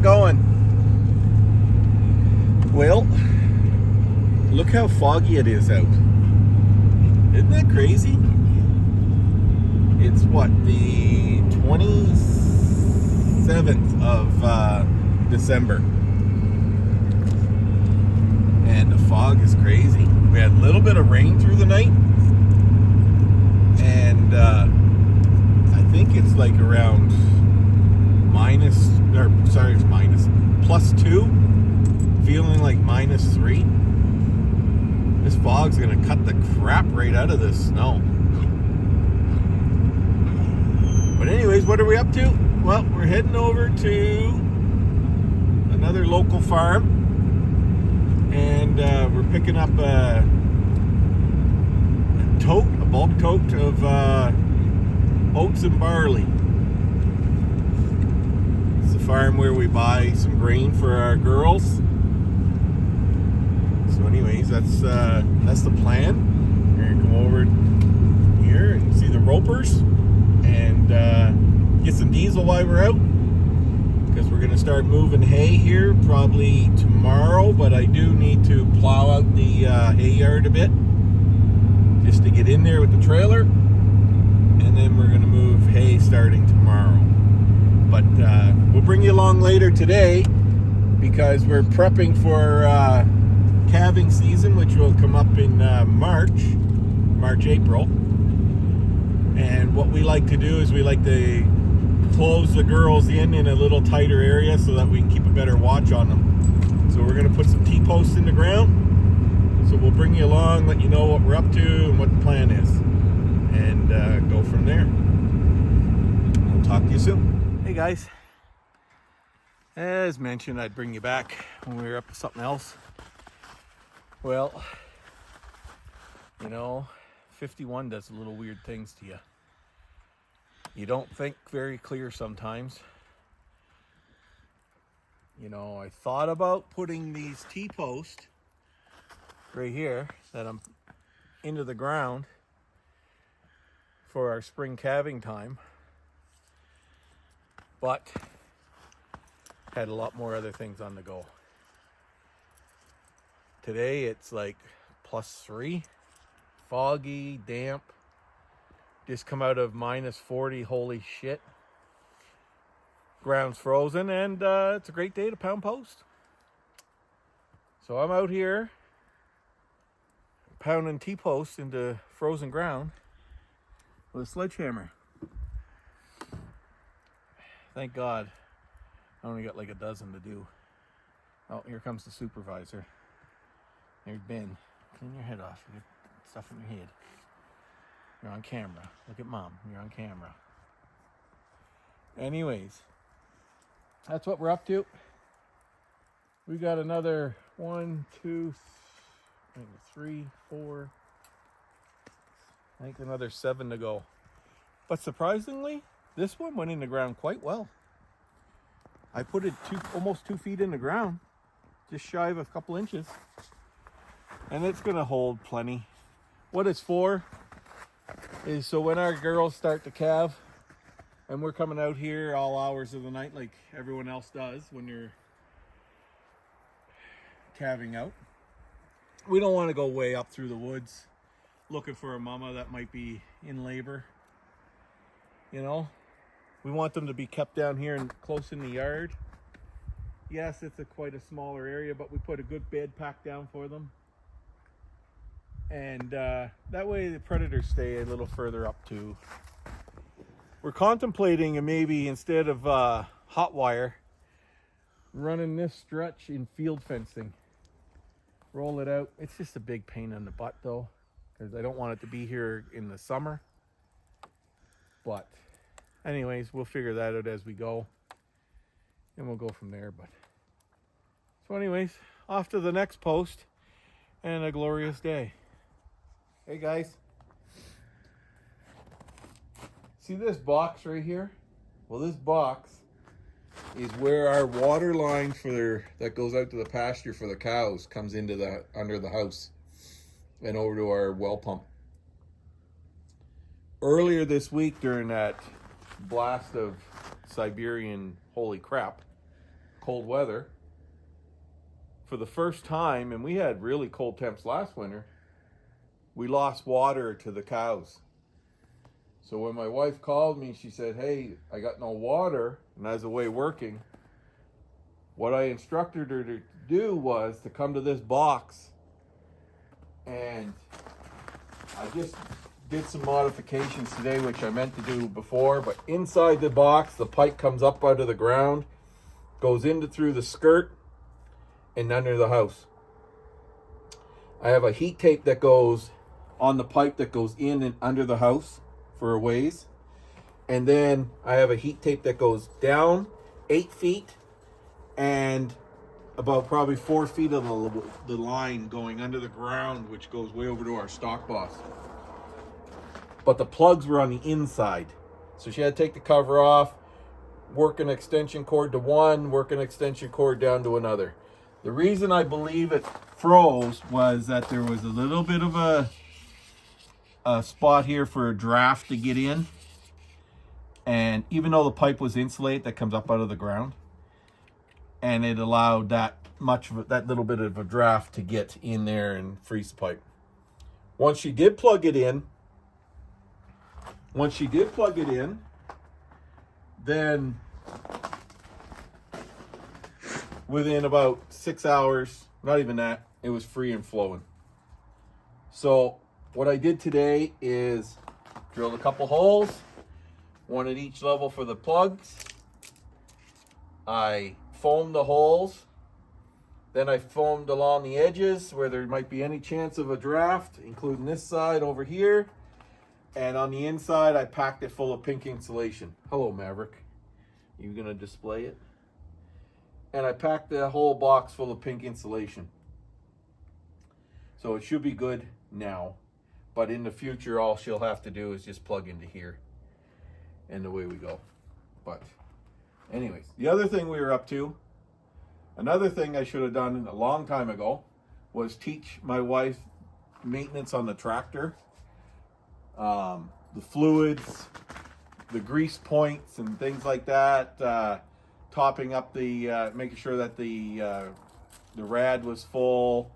it going? Well, look how foggy it is out. Isn't that crazy? It's what, the 27th of December. And the fog is crazy. We had a little bit of rain through the night. And I think it's like around +2, feeling like -3. This fog's gonna cut the crap right out of this snow. But anyways, what are we up to? Well, we're heading over to another local farm, and we're picking up a bulk tote of oats and barley. Farm where we buy some grain for our girls. So anyways, that's the plan. We're gonna come over here and see the ropers and get some diesel while we're out, because we're gonna start moving hay here probably tomorrow, but I do need to plow out the hay yard a bit just to get in there with the trailer, and then we're gonna move hay starting tomorrow. But we'll bring you along later today, because we're prepping for calving season, which will come up in March, April. And what we like to do is we like to close the girls in a little tighter area so that we can keep a better watch on them. So we're going to put some T-posts in the ground. So we'll bring you along, let you know what we're up to and what the plan is, and go from there. We'll talk to you soon. Hey guys, as mentioned, I'd bring you back when we were up to something else. Well, 51 does a little weird things to you. You don't think very clear sometimes. I thought about putting these T-posts right here that I'm into the ground for our spring calving time, but had a lot more other things on the go. Today it's like +3, foggy, damp, just come out of -40, holy shit. Ground's frozen, and it's a great day to pound post. So I'm out here pounding T-posts into frozen ground with a sledgehammer. Thank God I only got like a dozen to do. Oh, here comes the supervisor. There's Ben. Clean your head off. You got stuff in your head. You're on camera. Look at Mom. You're on camera. Anyways, that's what we're up to. We got another 1, 2, 3, 4. I think another 7 to go. But surprisingly, this one went in the ground quite well. I put it almost 2 feet in the ground, just shy of a couple inches. And it's gonna hold plenty. What it's for is so when our girls start to calve, and we're coming out here all hours of the night like everyone else does when you're calving out, we don't want to go way up through the woods looking for a mama that might be in labor. We want them to be kept down here and close in the yard. Yes, it's quite a smaller area, but we put a good bed pack down for them. And that way the predators stay a little further up too. We're contemplating maybe, instead of hot wire, running this stretch in field fencing. Roll it out. It's just a big pain in the butt though, because I don't want it to be here in the summer. But anyways, we'll figure that out as we go, and we'll go from there. But so anyways, off to the next post, and a glorious day. Hey guys, see this box right here? Well, this box is where our water line that goes out to the pasture for the cows comes into under the house and over to our well pump. Earlier this week, during that blast of Siberian holy crap, cold weather, for the first time, and we had really cold temps last winter, we lost water to the cows. So when my wife called me, she said, hey, I got no water, and I was away working. What I instructed her to do was to come to this box, and I just did some modifications today, which I meant to do before, but inside the box, the pipe comes up out of the ground, goes into through the skirt, and under the house. I have a heat tape that goes on the pipe that goes in and under the house for a ways. And then I have a heat tape that goes down 8 feet and about probably 4 feet of the line going under the ground, which goes way over to our stock boss. But the plugs were on the inside. So she had to take the cover off, work an extension cord to one, work an extension cord down to another. The reason I believe it froze was that there was a little bit of a spot here for a draft to get in. And even though the pipe was insulated, that comes up out of the ground, and it allowed that little bit of a draft to get in there and freeze the pipe. Once she did plug it in, then within about 6 hours, not even that, it was free and flowing. So what I did today is drilled a couple holes, one at each level for the plugs. I foamed the holes. Then I foamed along the edges where there might be any chance of a draft, including this side over here. And on the inside, I packed it full of pink insulation. Hello, Maverick. You gonna display it? And I packed the whole box full of pink insulation. So it should be good now. But in the future, all she'll have to do is just plug into here. And away we go. But anyways, the other thing we were up to, another thing I should have done a long time ago, was teach my wife maintenance on the tractor. The fluids, the grease points and things like that, topping up making sure that the rad was full,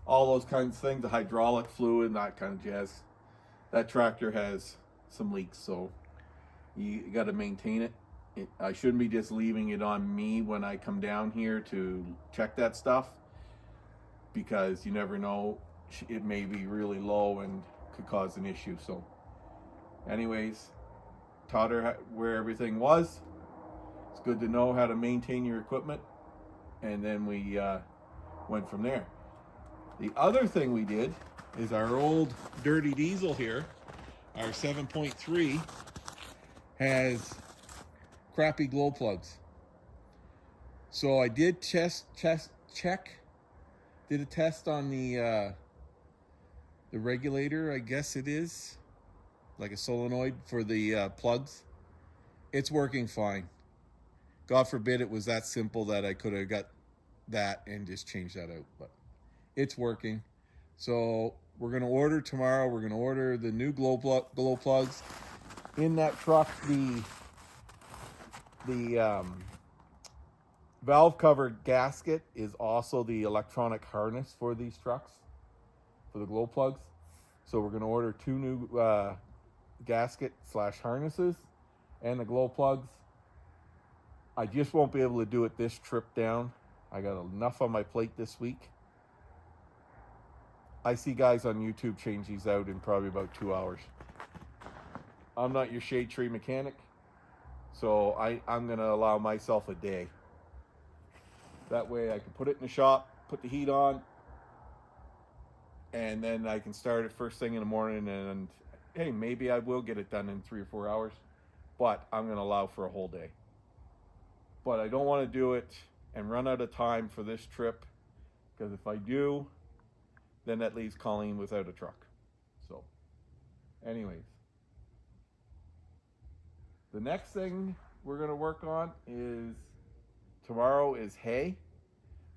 all those kinds of things, the hydraulic fluid, that kind of jazz. That tractor has some leaks, so you got to maintain it. I shouldn't be just leaving it on me when I come down here to check that stuff, because you never know, it may be really low and could cause an issue. So anyways, taught her where everything was. It's good to know how to maintain your equipment, and then we went from there. The other thing we did is our old dirty diesel here, our 7.3, has crappy glow plugs. So I did did a test on the regulator, I guess it is, like a solenoid for the plugs. It's working fine. God forbid it was that simple that I could have got that and just changed that out, but it's working. So we're going to order tomorrow. We're going to order the new glow plugs. In that truck, the valve cover gasket is also the electronic harness for these trucks, for the glow plugs. So we're going to order 2 new gasket / harnesses and the glow plugs. I just won't be able to do it this trip down. I got enough on my plate this week. I see guys on YouTube change these out in probably about 2 hours. I'm not your shade tree mechanic, so I'm going to allow myself a day. That way I can put it in the shop, put the heat on, and then I can start it first thing in the morning, and hey, maybe I will get it done in 3 or 4 hours, but I'm going to allow for a whole day. But I don't want to do it and run out of time for this trip, because if I do, then that leaves Colleen without a truck. So anyways, the next thing we're going to work on is, tomorrow is hay.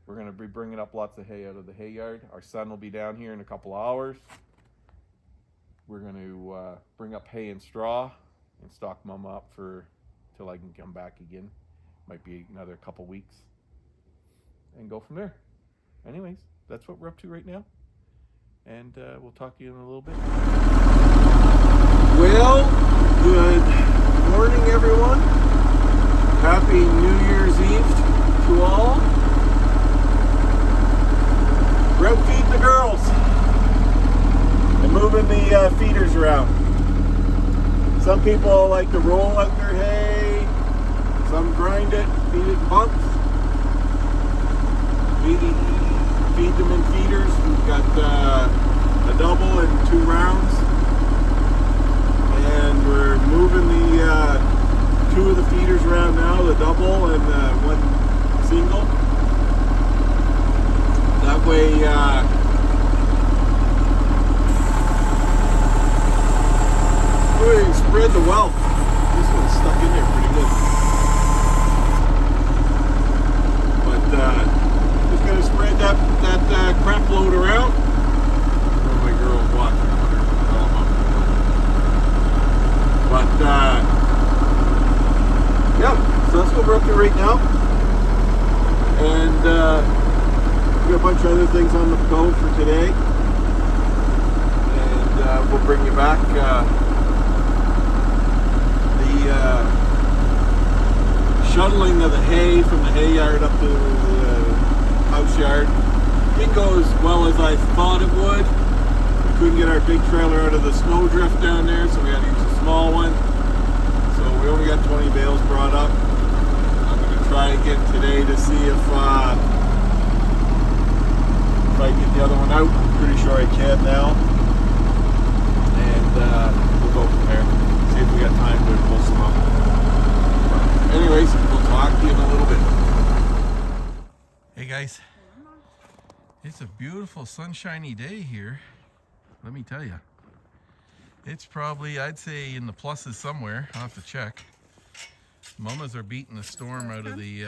We're going to be bringing up lots of hay out of the hay yard. Our son will be down here in a couple of hours. We're going to bring up hay and straw and stock Mama up till I can come back again. Might be another couple weeks. and go from there. Anyways, that's what we're up to right now. And we'll talk to you in a little bit. Well, good morning, everyone. Happy New Year's Eve to all. We're out feeding the girls and moving the feeders around. Some people like to roll out their hay. Some grind it, feed it in bunks. Feed them in feeders. We've got a double and 2 rounds. And we're moving the 2 of the feeders around now, the double and 1 single. That way, we spread the wealth. This one's stuck in there pretty good. But just gonna spread that crap load around. One of my girls watching. I wonder if it's all about. But yeah, so that's what we're up to right now. And we got a bunch of other things on the go for today. And we'll bring you back the shuttling of the hay from the hay yard up to the house yard. Didn't go as well as I thought it would. We couldn't get our big trailer out of the snowdrift down there, so we had to use a small one. So we only got 20 bales brought up. I'm going to try again today to see if I can get the other one out. I'm pretty sure I can now. And we'll go from there. See if we got time to pull some up. Anyways, we'll talk to you in a little bit. Hey guys, it's a beautiful sunshiny day here. Let me tell you, it's probably, I'd say, in the pluses somewhere. I'll have to check. Mamas are beating the storm out of the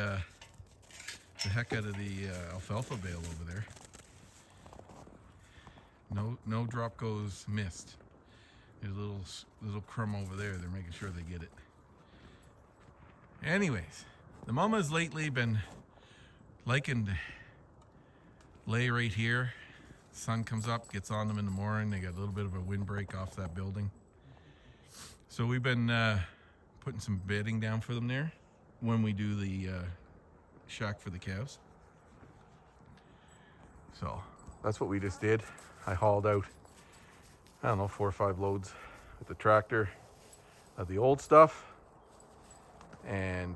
heck out of the alfalfa bale over there. No drop goes missed. There's a little crumb over there. They're making sure they get it. Anyways, the mamas lately been liking to lay right here. Sun comes up, gets on them in the morning. They got a little bit of a windbreak off that building. So we've been putting some bedding down for them there when we do the shack for the calves. So that's what we just did. I hauled out, I don't know, 4 or 5 loads with the tractor of the old stuff. And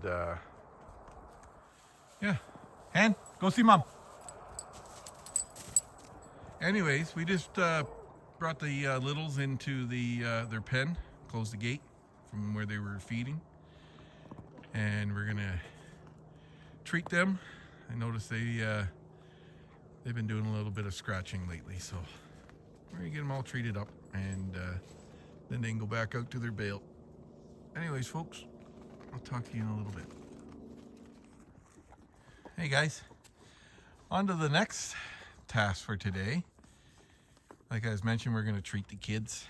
yeah, Han, go see Mom. Anyways, we just brought the littles into their pen, closed the gate from where they were feeding, and we're gonna treat them. I noticed they've been doing a little bit of scratching lately, so we're gonna get them all treated up, and then they can go back out to their bale. Anyways, folks, I'll talk to you in a little bit. Hey guys, on to the next task for today. Like I was mentioned, we're going to treat the kids.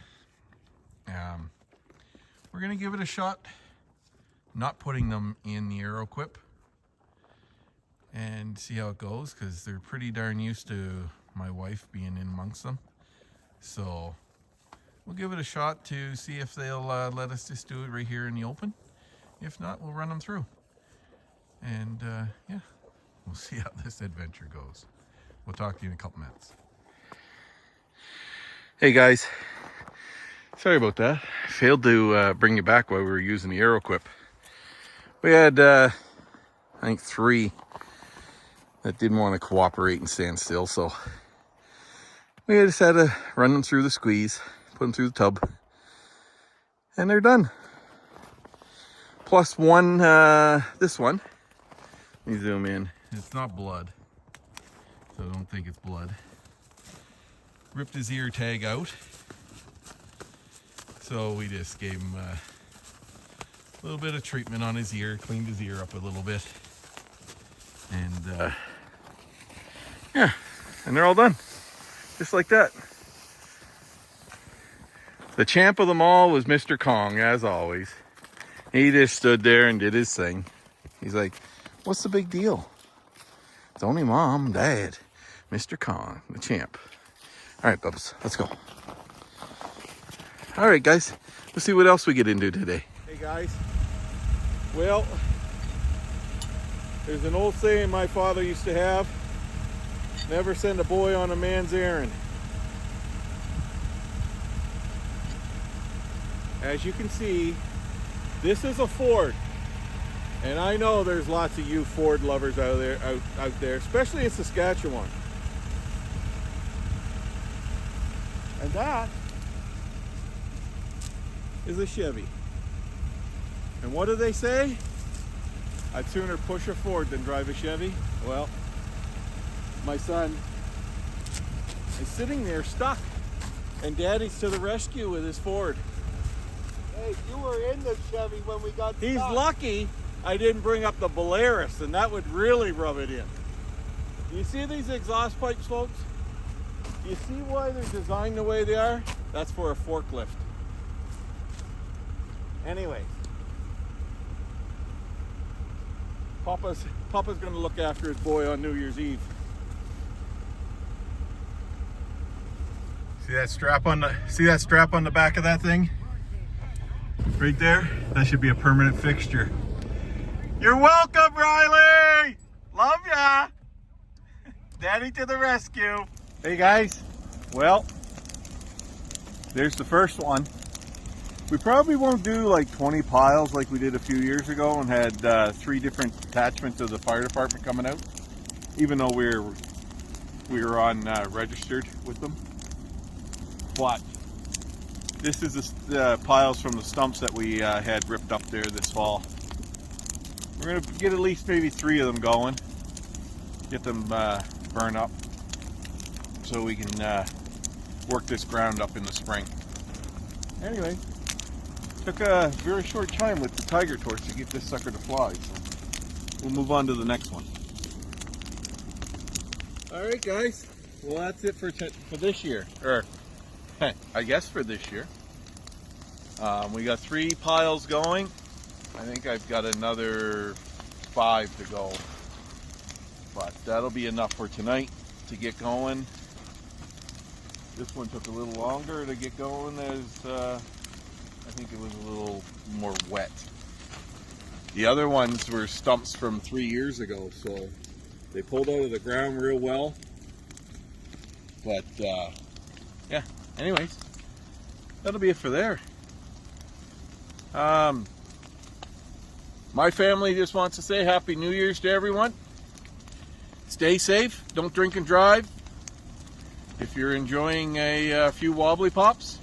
We're going to give it a shot, not putting them in the AeroQuip, and see how it goes, because they're pretty darn used to my wife being in amongst them. So we'll give it a shot to see if they'll let us just do it right here in the open. If not, we'll run them through. And yeah, we'll see how this adventure goes. We'll talk to you in a couple minutes. Hey guys, sorry about that. Failed to bring you back while we were using the AeroQuip. We had, I think, 3 that didn't want to cooperate and stand still, so we just had to run them through the squeeze, put them through the tub, and they're done. Plus one, this one. Let me zoom in. It's not blood, so I don't think it's blood. Ripped his ear tag out. So we just gave him a little bit of treatment on his ear, cleaned his ear up a little bit. And yeah, and they're all done. Just like that. The champ of them all was Mr. Kong, as always. He just stood there and did his thing. He's like, what's the big deal? It's only Mom, Dad, Mr. Kong, the champ. All right, Bubbles, let's go. All right, guys, let's see what else we get into today. Hey, guys. Well, there's an old saying my father used to have: never send a boy on a man's errand. As you can see, this is a Ford. And I know there's lots of you Ford lovers out there, especially in Saskatchewan. And that is a Chevy. And what do they say? I'd sooner push a Ford than drive a Chevy. Well, my son is sitting there stuck, and Daddy's to the rescue with his Ford. Hey, you were in the Chevy when we got stuck. He's lucky I didn't bring up the Polaris, and that would really rub it in. Do you see these exhaust pipes, folks? Do you see why they're designed the way they are? That's for a forklift. Anyway, Papa's gonna look after his boy on New Year's Eve. See that strap on the back of that thing? Right there? That should be a permanent fixture. You're welcome, Riley! Love ya! Daddy to the rescue. Hey guys, well, there's the first one. We probably won't do like 20 piles like we did a few years ago and had 3 different attachments of the fire department coming out, even though we were on registered with them. But this is the piles from the stumps that we had ripped up there this fall. We're going to get at least maybe 3 of them going, get them burn up, so we can work this ground up in the spring. Anyway, took a very short time with the Tiger Torch to get this sucker to fly, so we'll move on to the next one. Alright guys, well that's it for this year, or I guess for this year. We got 3 piles going. I think I've got another 5 to go, but that'll be enough for tonight to get going. This one took a little longer to get going as I think it was a little more wet. The other ones were stumps from 3 years ago, so they pulled out of the ground real well. But yeah, anyways, that'll be it for there. My family just wants to say Happy New Year's to everyone. Stay safe, don't drink and drive. If you're enjoying a few wobbly pops,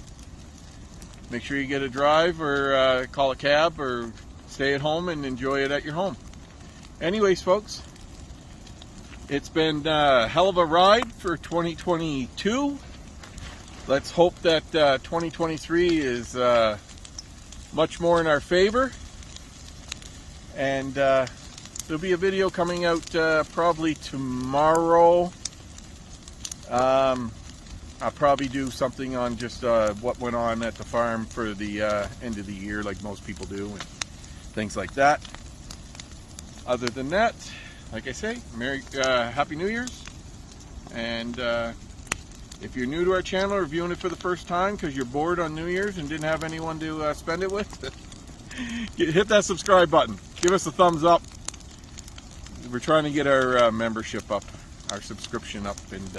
make sure you get a drive or call a cab or stay at home and enjoy it at your home. Anyways, folks, it's been a hell of a ride for 2022. Let's hope that 2023 is much more in our favor. And there'll be a video coming out probably tomorrow. I'll probably do something on just what went on at the farm for the end of the year, like most people do, and things like that. Other than that, like I say, Happy New Year's. And if you're new to our channel or viewing it for the first time because you're bored on New Year's and didn't have anyone to spend it with, hit that subscribe button. Give us a thumbs up. We're trying to get our membership up, our subscription up, and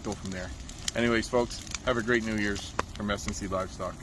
go from there. Anyways, folks, have a great New Year's from SNC Livestock.